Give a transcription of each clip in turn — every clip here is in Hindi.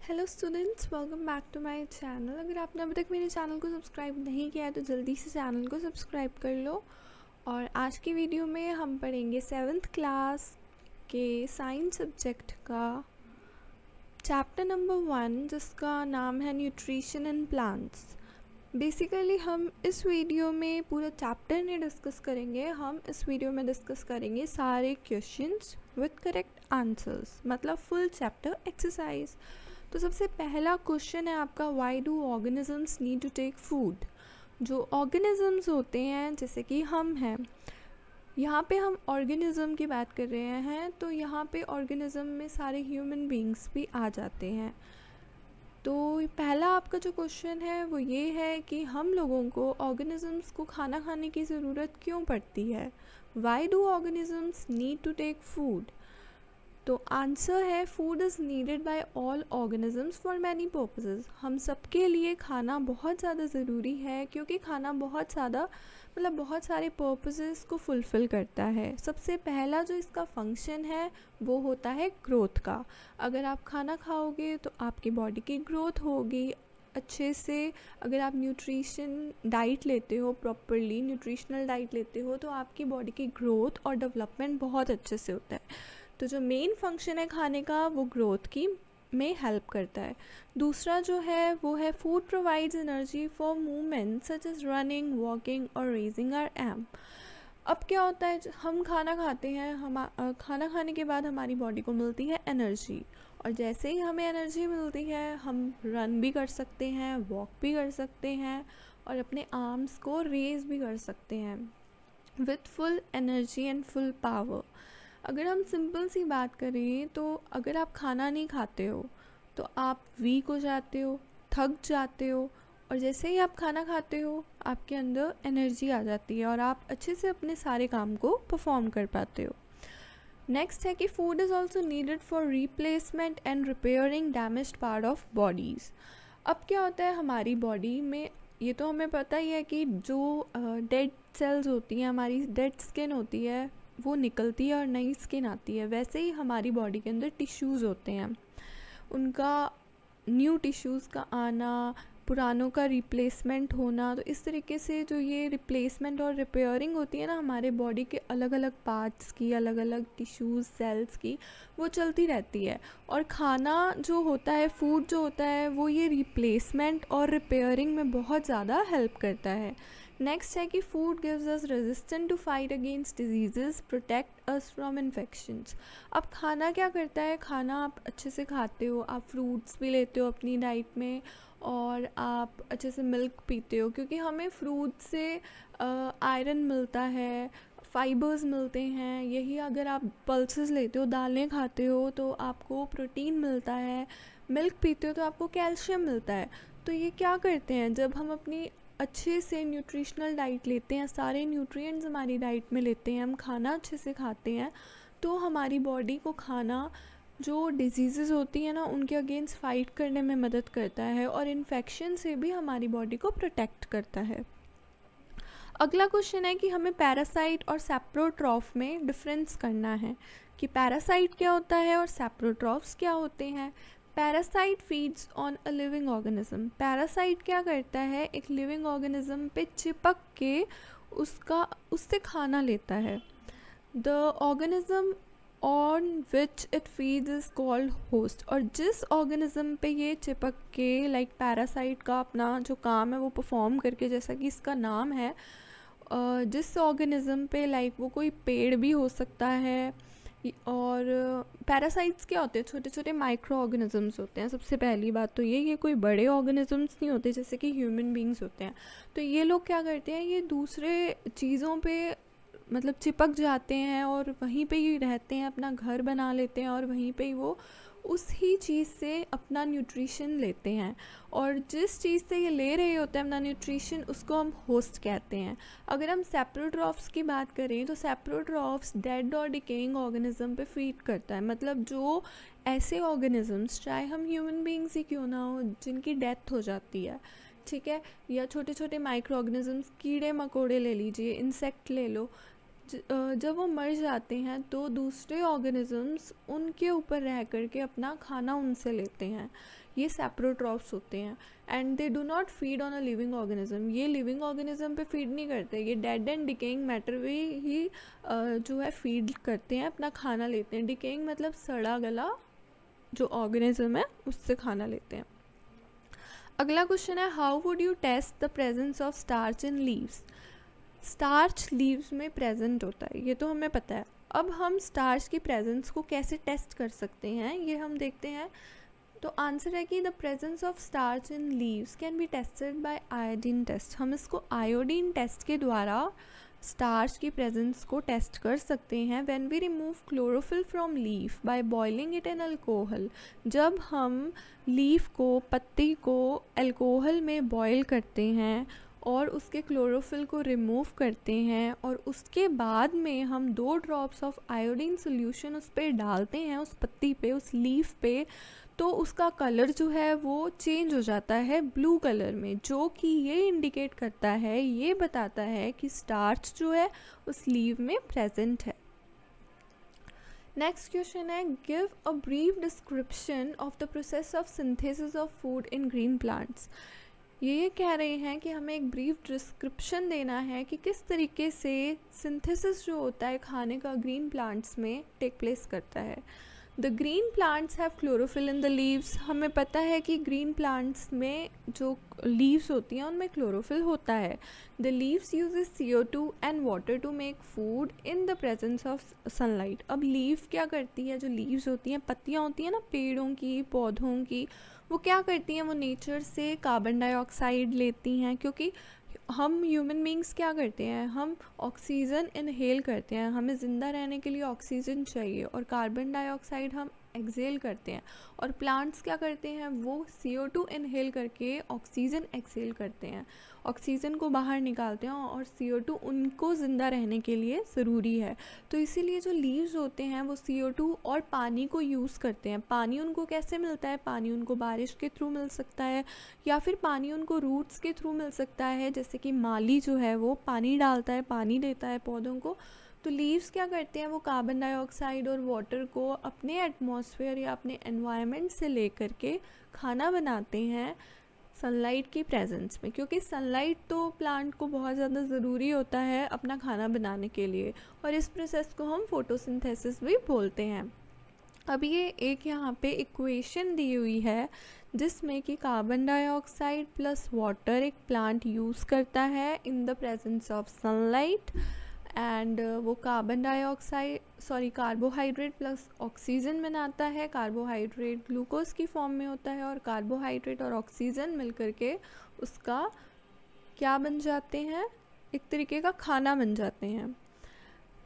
Hello students, welcome back to my channel. अगर आपने अभी तक मेरे चैनल को सब्सक्राइब नहीं किया है तो जल्दी से चैनल को सब्सक्राइब कर लो। और आज की वीडियो में हम पढ़ेंगे 7th क्लास के साइंस सब्जेक्ट का चैप्टर नंबर 1, जिसका नाम है न्यूट्रिशन इन प्लांट्स। बेसिकली हम इस वीडियो में पूरा चैप्टर नहीं डिस्कस करेंगे, हम इस वीडियो में डिस्कस करेंगे सारे क्वेश्चंस विद करेक्ट आंसर्स, मतलब फुल चैप्टर एक्सरसाइज। तो सबसे पहला क्वेश्चन है आपका, why do organisms need to take food. जो ऑर्गेनिजम्स होते हैं जैसे कि हम हैं, यहाँ पे हम ऑर्गेनिज्म की बात कर रहे हैं, तो यहाँ पे ऑर्गेनिज्म में सारे ह्यूमन बींग्स भी आ जाते हैं। तो पहला आपका जो क्वेश्चन है वो ये है कि हम लोगों को ऑर्गेनिजम्स को खाना खाने की ज़रूरत क्यों पड़ती है। Why do organisms need to take food. तो आंसर है, food is needed by all organisms for many purposes. हम सबके लिए खाना बहुत ज़्यादा ज़रूरी है, क्योंकि खाना बहुत ज़्यादा बहुत सारे पर्पसेस को फुलफ़िल करता है। सबसे पहला जो इसका फंक्शन है वो होता है ग्रोथ का। अगर आप खाना खाओगे तो आपकी बॉडी की ग्रोथ होगी अच्छे से। अगर आप न्यूट्रिशन डाइट लेते हो, प्रॉपरली न्यूट्रिशनल डाइट लेते हो, तो आपकी बॉडी की ग्रोथ और डेवलपमेंट बहुत अच्छे से होता है। तो जो मेन फंक्शन है खाने का वो ग्रोथ की में हेल्प करता है। दूसरा जो है वो है, food provides energy for movement such as running, walking और रेजिंग आवर एम। अब क्या होता है, हम खाना खाते हैं, हम खाना खाने के बाद हमारी बॉडी को मिलती है एनर्जी, और जैसे ही हमें एनर्जी मिलती है हम रन भी कर सकते हैं, वॉक भी कर सकते हैं और अपने आर्म्स को रेज भी कर सकते हैं with full energy and full power. अगर हम सिंपल सी बात करें तो अगर आप खाना नहीं खाते हो तो आप वीक हो जाते हो, थक जाते हो, और जैसे ही आप खाना खाते हो आपके अंदर एनर्जी आ जाती है और आप अच्छे से अपने सारे काम को परफॉर्म कर पाते हो। नेक्स्ट है कि food is also needed for replacement and repairing damaged part of bodies. अब क्या होता है हमारी बॉडी में, ये तो हमें पता ही है कि जो डेड सेल्स होती हैं, हमारी डेड स्किन होती है, वो निकलती है और नई स्किन आती है। वैसे ही हमारी बॉडी के अंदर टिश्यूज़ होते हैं, उनका न्यू टिश्यूज़ का आना, पुरानों का रिप्लेसमेंट होना। तो इस तरीके से जो ये रिप्लेसमेंट और रिपेयरिंग होती है ना हमारे बॉडी के अलग अलग पार्ट्स की, अलग अलग टिश्यूज़ सेल्स की, वो चलती रहती है। और खाना जो होता है, फूड जो होता है, वो ये रिप्लेसमेंट और रिपेयरिंग में बहुत ज़्यादा हेल्प करता है। नेक्स्ट है कि food gives us resistant to fight against diseases, protect us from infections. अब खाना क्या करता है, खाना आप अच्छे से खाते हो, आप फ्रूट्स भी लेते हो अपनी डाइट में, और आप अच्छे से मिल्क पीते हो, क्योंकि हमें फ्रूट से आयरन मिलता है, फाइबर्स मिलते हैं। यही अगर आप पल्सेस लेते हो, दालें खाते हो, तो आपको प्रोटीन मिलता है। मिल्क पीते हो तो आपको कैल्शियम मिलता है। तो ये क्या करते हैं, जब हम अपनी अच्छे से न्यूट्रिशनल डाइट लेते हैं, सारे न्यूट्रिएंट्स हमारी डाइट में लेते हैं, हम खाना अच्छे से खाते हैं, तो हमारी बॉडी को खाना जो डिजीज़ेज़ होती हैं ना उनके अगेंस्ट फ़ाइट करने में मदद करता है, और इन्फेक्शन से भी हमारी बॉडी को प्रोटेक्ट करता है। अगला क्वेश्चन है कि हमें पैरासाइट और सैप्रोट्रॉफ में डिफरेंस करना है, कि पैरासाइट क्या होता है और सैप्रोट्रॉफ्स क्या होते हैं। Parasite feeds on a living organism. Parasite क्या करता है, एक लिविंग ऑर्गेनिज्म पे चिपक के उससे खाना लेता है। The organism on which it feeds is called host. और जिस ऑर्गेनिज्म पे ये चिपक के, लाइक पैरासाइट का अपना जो काम है वो परफॉर्म करके, जैसा कि इसका नाम है, जिस ऑर्गेनिज्म पे, लाइक वो कोई पेड़ भी हो सकता है, और पैरासाइट्स क्या होते हैं, छोटे छोटे माइक्रो ऑर्गेनिजम्स होते हैं। सबसे पहली बात तो ये कोई बड़े ऑर्गेनिजम्स नहीं होते जैसे कि ह्यूमन बींग्स होते हैं। तो ये लोग क्या करते हैं, ये दूसरे चीज़ों पे चिपक जाते हैं और वहीं पे ही रहते हैं, अपना घर बना लेते हैं, और वहीं पे ही वो उस ही चीज़ से अपना न्यूट्रिशन लेते हैं। और जिस चीज़ से ये ले रहे होते हैं अपना न्यूट्रिशन, उसको हम होस्ट कहते हैं। अगर हम सैप्रोट्रॉफ्स की बात करें तो सैप्रोट्रॉफ्स डेड और डिकेइंग ऑर्गेनिज्म पे फीड करता है। मतलब जो ऐसे ऑर्गेनिजम्स, चाहे हम ह्यूमन बींग्स ही क्यों ना हो, जिनकी डेथ हो जाती है, ठीक है, या छोटे छोटे माइक्रो ऑर्गेनिजम्स, कीड़े मकोड़े ले लीजिए, इंसेक्ट ले लो, जब वो मर जाते हैं तो दूसरे ऑर्गेनिजम्स उनके ऊपर रह करके अपना खाना उनसे लेते हैं। ये सेप्रोट्रॉप्स होते हैं and they do not feed on a living organism. ये लिविंग ऑर्गेनिज्म पे फीड नहीं करते, ये डेड एंड डिकेइंग मैटर पे ही जो है फीड करते हैं, अपना खाना लेते हैं। डिकेइंग मतलब सड़ा गला जो ऑर्गेनिज्म है उससे खाना लेते हैं। अगला क्वेश्चन है, how would you test the presence of starch in leaves. Starch leaves में प्रेजेंट होता है, ये तो हमें पता है। अब हम स्टार्च की प्रेजेंस को कैसे टेस्ट कर सकते हैं ये हम देखते हैं। तो आंसर है कि the presence of starch in leaves can be tested by iodine test. हम इसको आयोडीन टेस्ट के द्वारा स्टार्च की प्रेजेंस को टेस्ट कर सकते हैं। When we remove chlorophyll from leaf by boiling it in alcohol, जब हम लीफ को, पत्ती को अल्कोहल में बॉयल करते हैं और उसके क्लोरोफिल को रिमूव करते हैं और उसके बाद में हम 2 ड्रॉप्स ऑफ आयोडीन सोल्यूशन उस पर डालते हैं, उस पत्ती पे, उस लीफ पे, तो उसका कलर जो है वो चेंज हो जाता है ब्लू कलर में, जो कि ये इंडिकेट करता है, ये बताता है कि स्टार्च जो है उस लीव में प्रेजेंट है। नेक्स्ट क्वेश्चन है, give a brief description of the process of synthesis of food in green plants. ये कह रहे हैं कि हमें एक ब्रीफ डिस्क्रिप्शन देना है कि किस तरीके से सिंथेसिस जो होता है खाने का ग्रीन प्लांट्स में टेक प्लेस करता है। The green plants have chlorophyll in the leaves. हमें पता है कि ग्रीन प्लांट्स में जो लीव्स होती हैं उनमें क्लोरोफिल होता है। The leaves uses CO2 and water to make food in the presence of sunlight. अब लीव क्या करती है, जो लीव्स होती हैं, पत्तियाँ होती हैं ना पेड़ों की, पौधों की, वो क्या करती हैं, वो नेचर से कार्बन डाइऑक्साइड लेती हैं, क्योंकि हम ह्यूमन बींग्स क्या करते हैं, हम ऑक्सीजन इनहेल करते हैं, हमें ज़िंदा रहने के लिए ऑक्सीजन चाहिए, और कार्बन डाइऑक्साइड हम एक्सेल करते हैं। और प्लांट्स क्या करते हैं, वो CO2 इनहेल करके ऑक्सीजन एक्सेल करते हैं, ऑक्सीजन को बाहर निकालते हैं, और CO2 उनको ज़िंदा रहने के लिए ज़रूरी है। तो इसीलिए जो लीव्स होते हैं वो CO2 और पानी को यूज़ करते हैं। पानी उनको कैसे मिलता है, पानी उनको बारिश के थ्रू मिल सकता है, या फिर पानी उनको रूट्स के थ्रू मिल सकता है, जैसे कि माली जो है वो पानी डालता है, पानी देता है पौधों को। तो लीव्स क्या करते हैं, वो कार्बन डाइऑक्साइड और वाटर को अपने एटमॉस्फेयर या अपने एनवायरनमेंट से लेकर के खाना बनाते हैं सनलाइट की प्रेजेंस में, क्योंकि सनलाइट तो प्लांट को बहुत ज़्यादा ज़रूरी होता है अपना खाना बनाने के लिए, और इस प्रोसेस को हम फोटोसिंथेसिस भी बोलते हैं। अब ये एक यहाँ पे इक्वेशन दी हुई है जिसमें कि कार्बन डाइऑक्साइड प्लस वाटर एक प्लांट यूज़ करता है इन the presence of sunlight, and वो कार्बोहाइड्रेट प्लस ऑक्सीजन बनाता है। कार्बोहाइड्रेट ग्लूकोज की फॉर्म में होता है, और कार्बोहाइड्रेट और ऑक्सीजन मिलकर के उसका क्या बन जाते हैं, एक तरीके का खाना बन जाते हैं।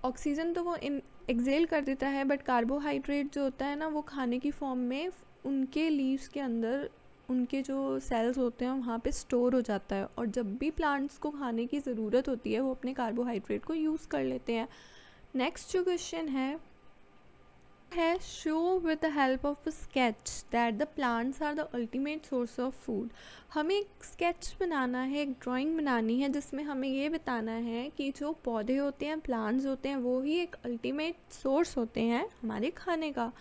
ऑक्सीजन तो वो एक्सेल कर देता है, बट कार्बोहाइड्रेट जो होता है ना वो खाने की फॉर्म में उनके लीव्स के अंदर उनके जो सेल्स होते हैं वहाँ पे स्टोर हो जाता है, और जब भी प्लांट्स को खाने की ज़रूरत होती है वो अपने कार्बोहाइड्रेट को यूज़ कर लेते हैं। नेक्स्ट जो क्वेश्चन है show with the help of a sketch that the plants are the ultimate source of food. हमें एक स्केच बनाना है, एक ड्राइंग बनानी है जिसमें हमें ये बताना है कि जो पौधे होते हैं, प्लांट्स होते हैं, वो ही एक अल्टीमेट सोर्स होते हैं हमारे खाने का।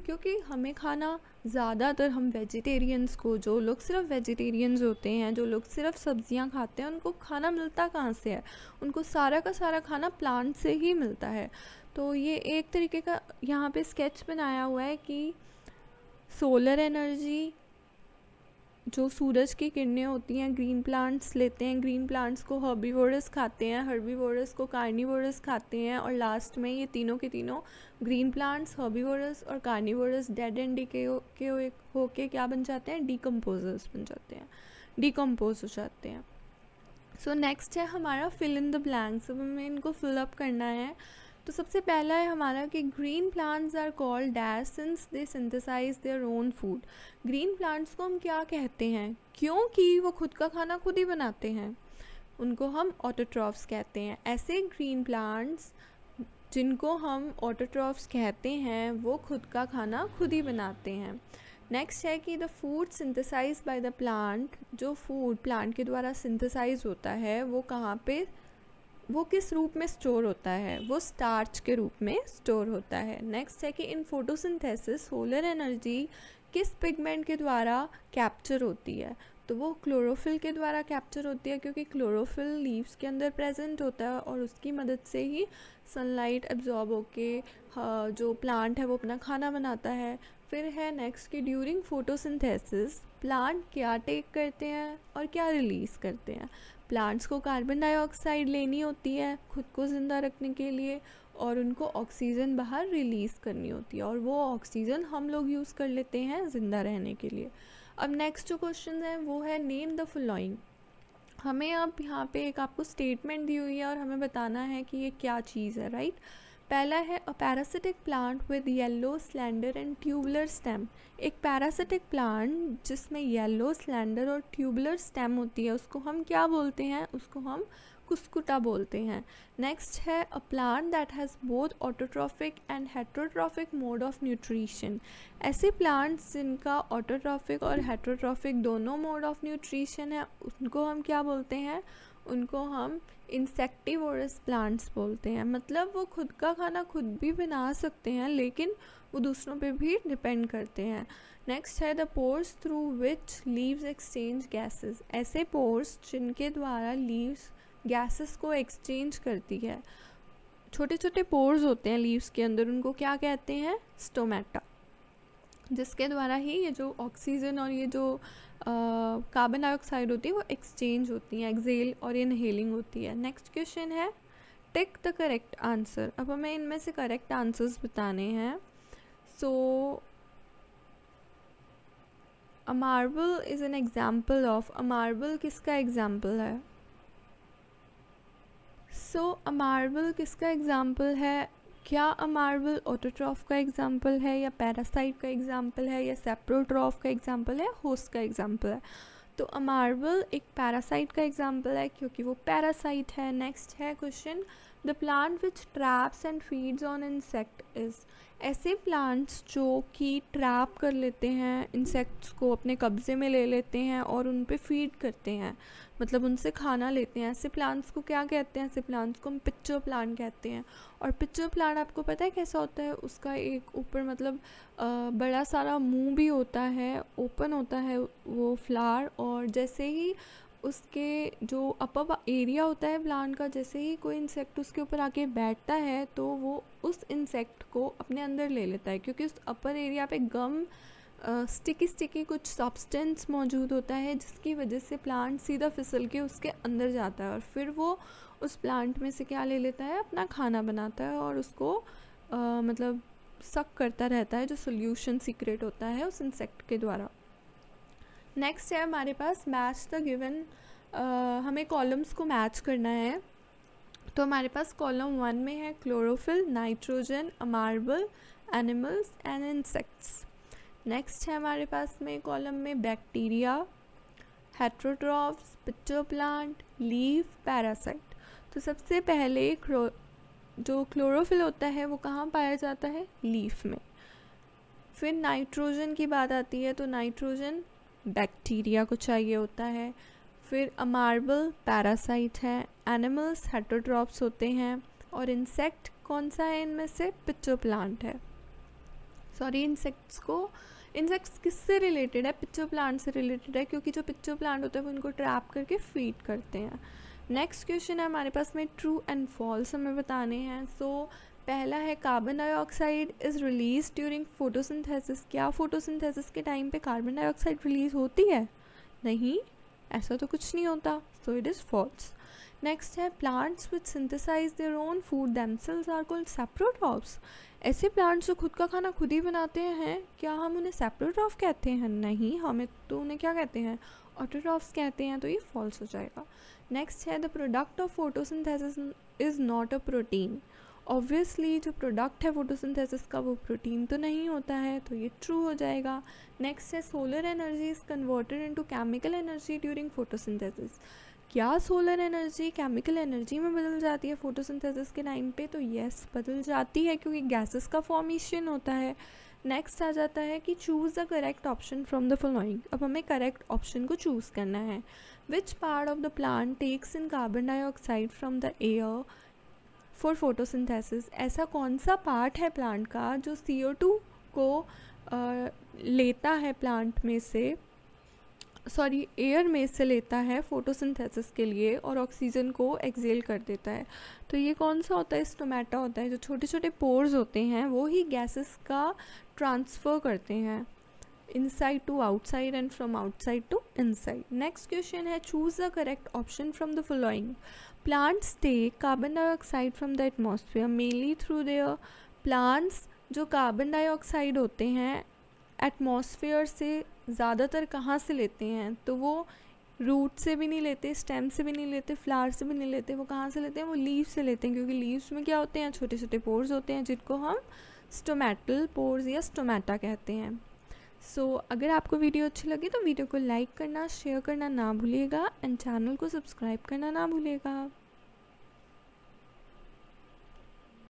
क्योंकि हमें खाना ज़्यादातर, हम वेजिटेरियंस को, जो लोग सिर्फ वेजिटेरियंस होते हैं, जो लोग सिर्फ सब्जियां खाते हैं, उनको खाना मिलता कहाँ से है, उनको सारा का सारा खाना प्लांट से ही मिलता है। तो ये एक तरीके का यहाँ पे स्केच बनाया हुआ है कि सोलर एनर्जी, जो सूरज की किरणें होती हैं, ग्रीन प्लांट्स लेते हैं, ग्रीन प्लांट्स को हर्बीवोरस खाते हैं, हर्बीवोरस को कार्निवोरस खाते हैं, और लास्ट में ये तीनों के तीनों ग्रीन प्लांट्स, हर्बीवोरस और कार्निवोरस डेड एंड डिके होके क्या बन जाते हैं, डिकम्पोजर्स बन जाते हैं, डिकम्पोज हो जाते हैं। सो नेक्स्ट है हमारा फिल इन द ब्लैंक्स। अब हमें इनको फिलअप करना है। तो सबसे पहला है हमारा कि green plants are called dash since they synthesise their own food. Green plants को हम क्या कहते हैं, क्योंकि वो खुद का खाना खुद ही बनाते हैं, उनको हम ऑटोट्रॉफ्स कहते हैं। ऐसे ग्रीन प्लांट्स जिनको हम ऑटोट्रॉफ्स कहते हैं वो खुद का खाना खुद ही बनाते हैं। नेक्स्ट है कि the food synthesise by the plant, जो फूड प्लांट के द्वारा सिंथेसाइज होता है वो कहाँ पे वो किस रूप में स्टोर होता है, वो स्टार्च के रूप में स्टोर होता है। नेक्स्ट है कि इन फोटोसिंथेसिस सोलर एनर्जी किस पिगमेंट के द्वारा कैप्चर होती है, तो वो क्लोरोफिल के द्वारा कैप्चर होती है, क्योंकि क्लोरोफिल लीव्स के अंदर प्रेजेंट होता है और उसकी मदद से ही सनलाइट एब्जॉर्ब होके जो प्लांट है वो अपना खाना बनाता है। फिर है नेक्स्ट कि ड्यूरिंग फोटोसिंथेसिस प्लांट क्या टेक करते हैं और क्या रिलीज़ करते हैं। प्लांट्स को कार्बन डाइऑक्साइड लेनी होती है खुद को ज़िंदा रखने के लिए, और उनको ऑक्सीजन बाहर रिलीज़ करनी होती है, और वो ऑक्सीजन हम लोग यूज़ कर लेते हैं ज़िंदा रहने के लिए। अब नेक्स्ट जो क्वेश्चन है वो है नेम द फॉलोइंग। हमें अब यहाँ पे एक आपको स्टेटमेंट दी हुई है और हमें बताना है कि ये क्या चीज़ है, राइट। पहला है a parasitic plant with yellow slender and tubular stem. एक पैरासिटिक प्लांट जिसमें येलो स्लैंडर और ट्यूबुलर स्टेम होती है उसको हम क्या बोलते हैं, उसको हम कुस्कुटा बोलते हैं। नेक्स्ट है a plant that has both autotrophic and heterotrophic mode of nutrition. ऐसे प्लांट्स जिनका ऑटोट्रॉफिक और हेटरोट्रॉफिक दोनों मोड ऑफ न्यूट्रिशन है उनको हम क्या बोलते हैं, उनको हम इंसेक्टिवोरस प्लांट्स बोलते हैं। मतलब वो खुद का खाना खुद भी बना सकते हैं लेकिन वो दूसरों पे भी डिपेंड करते हैं। नेक्स्ट है the pores through which leaves exchange gases. ऐसे पोर्स जिनके द्वारा लीव्स गैसेस को एक्सचेंज करती है, छोटे छोटे पोर्स होते हैं लीव्स के अंदर, उनको क्या कहते हैं, स्टोमेटा, जिसके द्वारा ही ये जो ऑक्सीजन और ये जो कार्बन डाइऑक्साइड होती है वो एक्सचेंज होती है, एक्सेल और इनहेलिंग होती है। नेक्स्ट क्वेश्चन है टिक द करेक्ट आंसर। अब हमें इनमें से करेक्ट आंसर्स बताने हैं। So a marble is an example of, a marble किसका एग्जाम्पल है, अ मार्बल किसका एग्जाम्पल है, क्या अ मार्बल ऑटोट्रॉफ का एग्जाम्पल है या पैरासाइट का एग्जाम्पल है या सेप्रोट्रॉफ का एग्जाम्पल है, होस्ट का एग्जाम्पल है। तो अ मार्बल एक पैरासाइट का एग्जाम्पल है क्योंकि वो पैरासाइट है। नेक्स्ट है question the plant which traps and feeds on insect is. ऐसे प्लांट्स जो कि ट्रैप कर लेते हैं इंसेक्ट्स को, अपने कब्जे में ले लेते हैं और उन पे फीड करते हैं, मतलब उनसे खाना लेते हैं, ऐसे प्लांट्स को क्या कहते हैं, ऐसे प्लांट्स को हम पिक्चर प्लांट कहते हैं। और पिक्चर प्लांट आपको पता है कैसा होता है, उसका एक ऊपर मतलब बड़ा सारा मुंह भी होता है, ओपन होता है वो फ्लावर, और जैसे ही उसके जो अपर एरिया होता है प्लांट का, जैसे ही कोई इंसेक्ट उसके ऊपर आके बैठता है तो वो उस इंसेक्ट को अपने अंदर ले लेता है, क्योंकि उस अपर एरिया पे गम स्टिकी कुछ सब्सटेंस मौजूद होता है जिसकी वजह से प्लांट सीधा फिसल के उसके अंदर जाता है और फिर वो उस प्लांट में से क्या ले लेता है, अपना खाना बनाता है और उसको मतलब सक करता रहता है, जो सोल्यूशन सीक्रेट होता है उस इंसेक्ट के द्वारा। नेक्स्ट है हमारे पास मैच द गिवन। हमें कॉलम्स को मैच करना है, तो हमारे पास कॉलम 1 में है chlorophyll, nitrogen, a marble, animals and insects. Next है हमारे पास में कॉलम में bacteria, heterotrophs, pitcher plant, leaf, parasite. तो सबसे पहले जो क्लोरोफिल होता है वो कहाँ पाया जाता है, लीफ में। फिर नाइट्रोजन की बात आती है तो नाइट्रोजन बैक्टीरिया को चाहिए होता है। फिर अ मार्बल पैरासाइट है, एनिमल्स हेट्रोट्रॉफ्स होते हैं, और इंसेक्ट कौन सा है इनमें से, पिक्चर प्लांट है। सॉरी, इंसेक्ट्स किससे रिलेटेड है, पिक्चर प्लांट से रिलेटेड है, क्योंकि जो पिक्चर प्लांट होता है वो इनको ट्रैप करके फीड करते हैं। नेक्स्ट क्वेश्चन है हमारे पास में ट्रू एंड फॉल्स हमें बताने हैं। सो पहला है carbon dioxide is released during photosynthesis. क्या फोटोसिंथेसिस के टाइम पे कार्बन डाइऑक्साइड रिलीज होती है, नहीं, ऐसा तो कुछ नहीं होता, so it is false. Next है plants which synthesise their own food themselves are called saprotrophs. ऐसे प्लांट्स जो खुद का खाना खुद ही बनाते हैं, क्या हम उन्हें सेप्रोट्रॉफ कहते हैं, नहीं, हमें तो उन्हें क्या कहते हैं, ऑटोट्रॉफ्स कहते हैं, तो ये फॉल्स हो जाएगा। नेक्स्ट है the product of photosynthesis is not a protein. Obviously जो प्रोडक्ट है फोटोसिंथेसिस का वो प्रोटीन तो नहीं होता है, तो ये ट्रू हो जाएगा। नेक्स्ट है solar energy is converted into chemical energy during photosynthesis. क्या सोलर एनर्जी केमिकल एनर्जी में बदल जाती है फोटोसिंथेसिस के टाइम पे, तो यस बदल जाती है, क्योंकि गैसेस का फॉर्मेशन होता है। नेक्स्ट आ जाता है कि choose the correct option from the following. अब हमें करेक्ट ऑप्शन को चूज़ करना है। Which part of the plant takes in carbon dioxide from the air for photosynthesis. ऐसा कौन सा पार्ट है प्लांट का जो CO2 को लेता है प्लांट में से, सॉरी एयर में से लेता है फोटोसिंथेसिस के लिए और ऑक्सीजन को एक्सेल कर देता है। तो ये कौन सा होता है? स्टोमेटा होता है। जो छोटे छोटे पोर्स होते हैं वो ही गैसेस का ट्रांसफ़र करते हैं inside to outside and from outside to inside. Next question है choose the correct option from the following. Plants take carbon dioxide from the atmosphere mainly through their. Plants जो कार्बन डाइऑक्साइड होते हैं एटमॉस्फेयर से ज़्यादातर कहाँ से लेते हैं? तो वो रूट से भी नहीं लेते, स्टेम से भी नहीं लेते, फ्लावर से भी नहीं लेते। वो कहाँ से लेते हैं? वो लीव से लेते हैं, क्योंकि लीव्स में क्या होते हैं? छोटे छोटे पोर्स होते हैं जिनको हम स्टोमेटल पोर्स या स्टोमेटा कहते हैं। सो अगर आपको वीडियो अच्छी लगी तो वीडियो को लाइक करना, शेयर करना ना भूलिएगा एंड चैनल को सब्सक्राइब करना ना भूलिएगा।